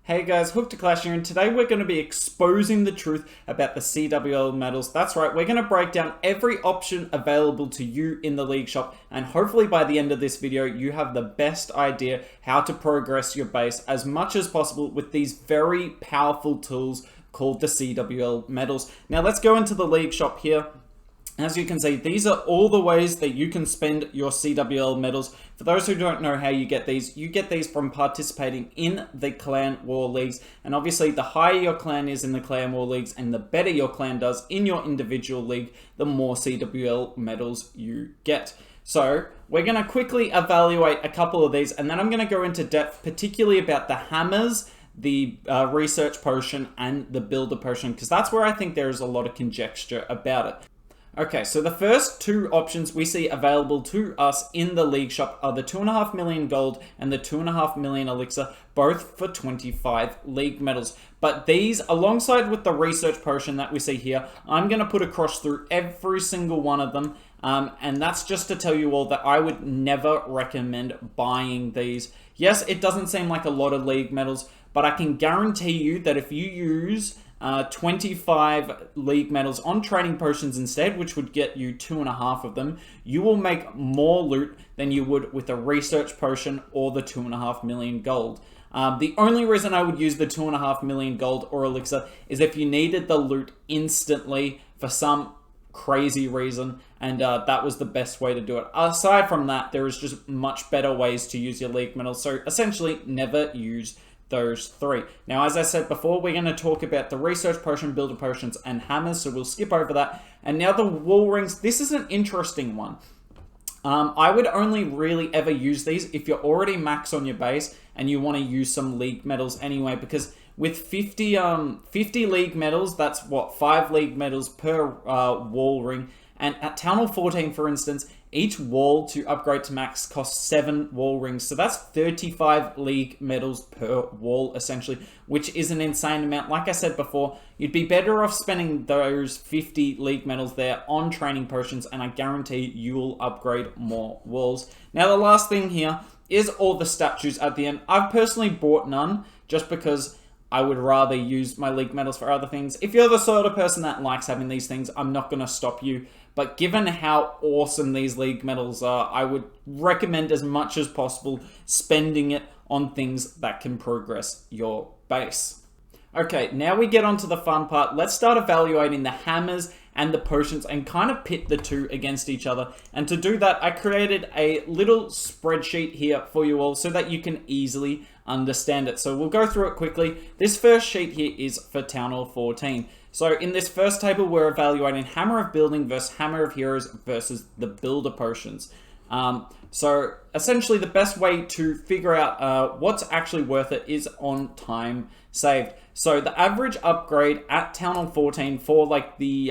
Hey guys, Hook to Clash here, and today we're going to be exposing the truth about the CWL medals. That's right, we're going to break down every option available to you in the League Shop, and hopefully by the end of this video, you have the best idea how to progress your base as much as possible with these very powerful tools called the CWL medals. Now let's go into the League Shop here. As you can see, these are all the ways that you can spend your CWL medals. For those who don't know how you get these from participating in the clan war leagues. And obviously, the higher your clan is in the clan war leagues and the better your clan does in your individual league, the more CWL medals you get. So we're going to quickly evaluate a couple of these, and then I'm going to go into depth, particularly about the hammers, the research potion, and the builder potion, because that's where I think there is a lot of conjecture about it. Okay, so the first two options we see available to us in the League Shop are the 2.5 million gold and the 2.5 million elixir, both for 25 league medals. But these, alongside with the research potion that we see here, I'm going to put across through every single one of them. And that's just to tell you all that I would never recommend buying these. Yes, it doesn't seem like a lot of league medals, but I can guarantee you that if you use 25 league medals on training potions instead, which would get you 2.5 of them, you will make more loot than you would with a research potion or the 2.5 million gold. The only reason I would use the 2.5 million gold or elixir is if you needed the loot instantly for some crazy reason, and that was the best way to do it. Aside from that, there is just much better ways to use your league medals, so essentially never use those three. Now, as I said before, we're going to talk about the research potion, builder potions, and hammers, so we'll skip over that. And now the wall rings. This is an interesting one. I would only really ever use these if you're already max on your base and you want to use some league medals anyway, because with 50 league medals, that's what, 5 league medals per wall ring. And at Town Hall 14, for instance, each wall to upgrade to max costs 7 wall rings. So that's 35 league medals per wall, essentially, which is an insane amount. Like I said before, you'd be better off spending those 50 league medals there on training potions, and I guarantee you will upgrade more walls. Now, the last thing here is all the statues at the end. I've personally bought none just because I would rather use my league medals for other things. If you're the sort of person that likes having these things, I'm not going to stop you. But given how awesome these league medals are, I would recommend as much as possible spending it on things that can progress your base. Okay, now we get on to the fun part. Let's start evaluating the hammers and the potions and kind of pit the two against each other. And to do that, I created a little spreadsheet here for you all so that you can easily understand it. So we'll go through it quickly. This first sheet here is for Town Hall 14. So in this first table, we're evaluating Hammer of Building versus Hammer of Heroes versus the Builder Potions. So essentially the best way to figure out what's actually worth it is on time saved. So the average upgrade at Town Hall 14 for like the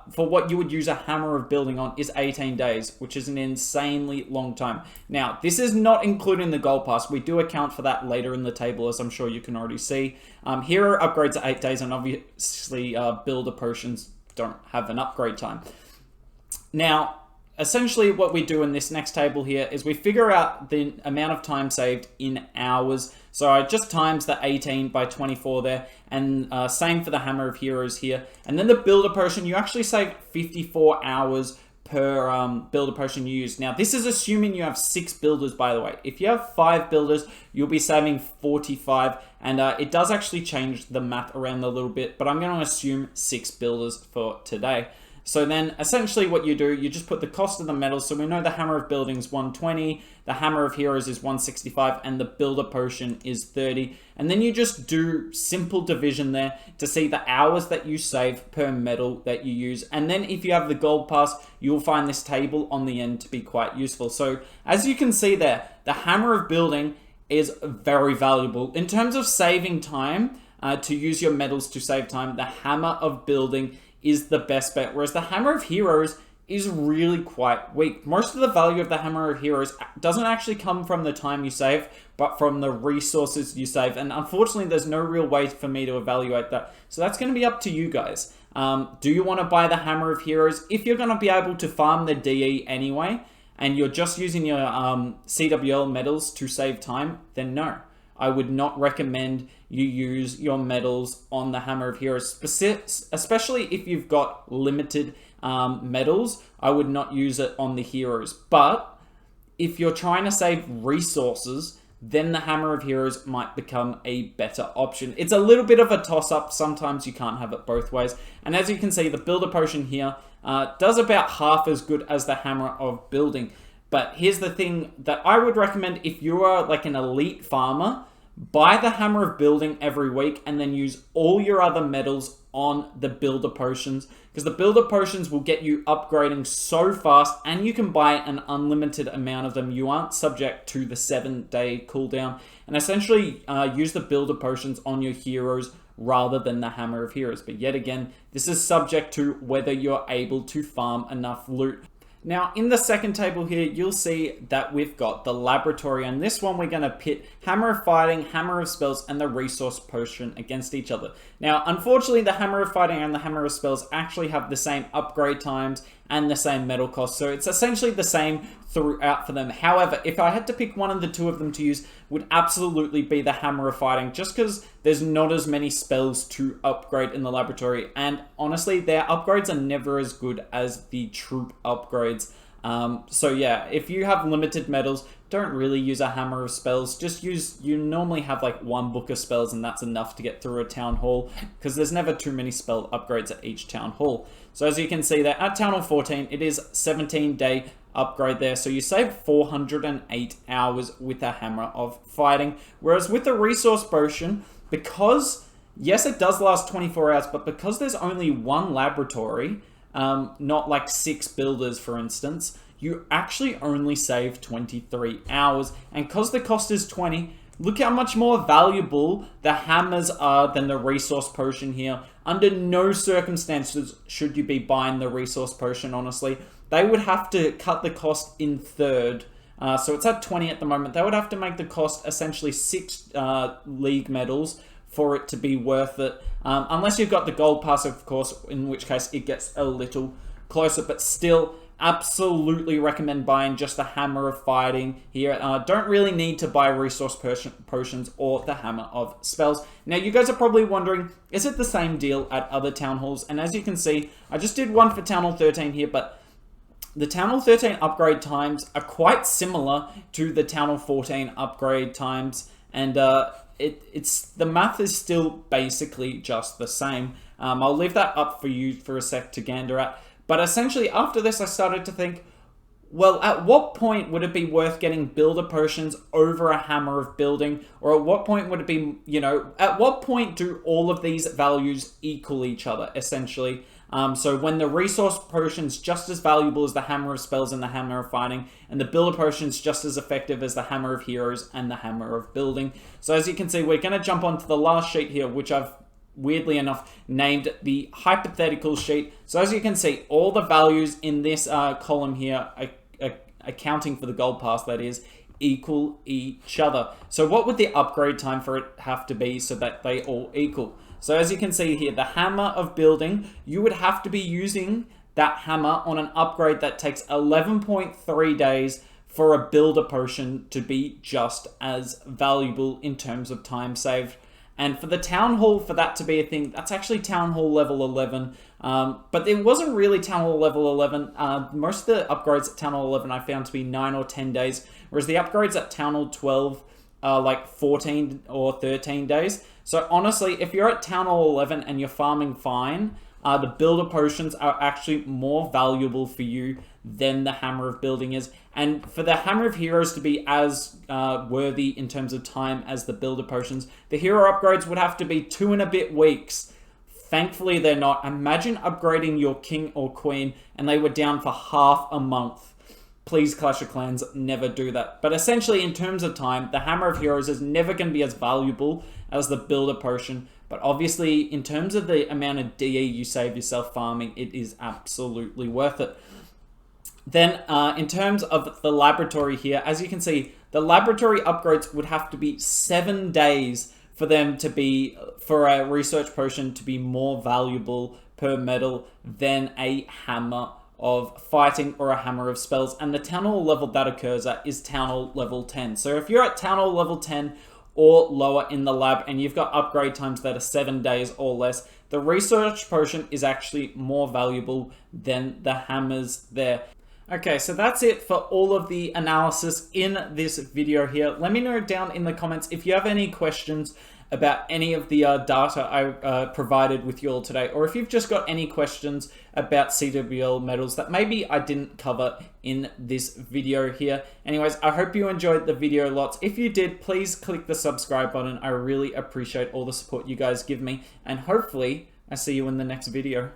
for what you would use a Hammer of Building on is 18 days, which is an insanely long time. Now, this is not including the gold pass. We do account for that later in the table, as I'm sure you can already see. Hero upgrades at 8 days, and obviously builder potions don't have an upgrade time. Now, essentially what we do in this next table here is we figure out the amount of time saved in hours. So I just times the 18 by 24 there, and same for the Hammer of Heroes here. And then the Builder Potion, you actually save 54 hours per Builder Potion you use. Now, this is assuming you have 6 builders, by the way. If you have 5 builders, you'll be saving 45, and it does actually change the math around a little bit, but I'm going to assume 6 builders for today. So then essentially what you do, you just put the cost of the medals. So we know the Hammer of Building is 120, the Hammer of Heroes is 165, and the Builder Potion is 30. And then you just do simple division there to see the hours that you save per medal that you use. And then if you have the gold pass, you'll find this table on the end to be quite useful. So as you can see there, the Hammer of Building is very valuable. In terms of saving time, to use your medals to save time, the Hammer of Building is the best bet, whereas the Hammer of Heroes is really quite weak. Most of the value of the Hammer of Heroes doesn't actually come from the time you save, but from the resources you save, and unfortunately there's no real way for me to evaluate that, so that's going to be up to you guys. Do you want to buy the Hammer of Heroes? If you're going to be able to farm the DE anyway, and you're just using your CWL medals to save time, then no. I would not recommend you use your medals on the Hammer of Heroes, especially if you've got limited medals. I would not use it on the heroes. But if you're trying to save resources, then the Hammer of Heroes might become a better option. It's a little bit of a toss-up. Sometimes you can't have it both ways. And as you can see, the Builder Potion here does about half as good as the Hammer of Building. But here's the thing that I would recommend if you are like an elite farmer, buy the Hammer of Building every week and then use all your other medals on the Builder Potions, because the Builder Potions will get you upgrading so fast, and you can buy an unlimited amount of them. You aren't subject to the 7-day cooldown, and essentially use the Builder Potions on your heroes rather than the Hammer of Heroes. But yet again, this is subject to whether you're able to farm enough loot. Now, in the second table here, you'll see that we've got the Laboratory, and this one we're going to pit Hammer of Fighting, Hammer of Spells, and the Resource Potion against each other. Now, unfortunately, the Hammer of Fighting and the Hammer of Spells actually have the same upgrade times and the same metal cost, so it's essentially the same throughout for them. However, if I had to pick one of the two of them to use, would absolutely be the Hammer of Fighting, just because there's not as many spells to upgrade in the Laboratory, and honestly, their upgrades are never as good as the troop upgrades. So yeah, if you have limited medals, don't really use a Hammer of Spells. Just you normally have like one book of spells, and that's enough to get through a town hall, because there's never too many spell upgrades at each town hall. So as you can see there, at Town Hall 14, it is 17-day upgrade there. So you save 408 hours with a Hammer of Fighting. Whereas with the Resource Potion, because, yes, it does last 24 hours, but because there's only one laboratory, not like 6 builders, for instance, you actually only save 23 hours. And because the cost is 20, look how much more valuable the hammers are than the Resource Potion here. Under no circumstances should you be buying the Resource Potion, honestly. They would have to cut the cost in third. So it's at 20 at the moment. They would have to make the cost essentially 6 league medals for it to be worth it. Unless you've got the gold pass, of course, in which case it gets a little closer. But still, absolutely recommend buying just the Hammer of Fighting here. Don't really need to buy Resource Potions or the Hammer of Spells. Now, you guys are probably wondering, is it the same deal at other Town Halls? And as you can see, I just did one for Town Hall 13 here, but the Town Hall 13 upgrade times are quite similar to the Town Hall 14 upgrade times, and the math is still basically just the same. I'll leave that up for you for a sec to gander at. But essentially, after this, I started to think, well, at what point would it be worth getting Builder Potions over a Hammer of Building? Or at what point would it be, at what point do all of these values equal each other, essentially? So when the Resource Potion's just as valuable as the Hammer of Spells and the Hammer of Fighting, and the Builder Potion's just as effective as the Hammer of Heroes and the Hammer of Building. So as you can see, we're going to jump onto the last sheet here, which I've weirdly enough named the hypothetical sheet. So as you can see, all the values in this column here, accounting for the gold pass, that is, equal each other. So what would the upgrade time for it have to be so that they all equal? So as you can see here, the Hammer of Building, you would have to be using that hammer on an upgrade that takes 11.3 days for a Builder Potion to be just as valuable in terms of time saved. And for the Town Hall, for that to be a thing, that's actually Town Hall level 11. But it wasn't really Town Hall level 11. Most of the upgrades at Town Hall 11 I found to be 9 or 10 days, whereas the upgrades at Town Hall 12 are like 14 or 13 days. So honestly, if you're at Town Hall 11 and you're farming fine, the Builder Potions are actually more valuable for you than the Hammer of Building is. And for the Hammer of Heroes to be as worthy in terms of time as the Builder Potions, the hero upgrades would have to be 2 and a bit weeks. Thankfully, they're not. Imagine upgrading your king or queen and they were down for half a month. Please, Clash of Clans, never do that. But essentially, in terms of time, the Hammer of Heroes is never going to be as valuable as the Builder Potion. But obviously, in terms of the amount of DE you save yourself farming, it is absolutely worth it. Then, in terms of the laboratory here, as you can see, the laboratory upgrades would have to be 7 days for them to be, for a research potion to be more valuable per medal than a Hammer of Fighting or a Hammer of Spells. And the Town Hall level that occurs at is Town Hall level 10. So if you're at Town Hall level 10, or lower in the lab, and you've got upgrade times that are 7 days or less, the research potion is actually more valuable than the hammers there. Okay, so that's it for all of the analysis in this video here. Let me know down in the comments if you have any questions about any of the data I provided with you all today, or if you've just got any questions about CWL medals that maybe I didn't cover in this video here. Anyways, I hope you enjoyed the video lots. If you did, please click the subscribe button. I really appreciate all the support you guys give me, and hopefully I see you in the next video.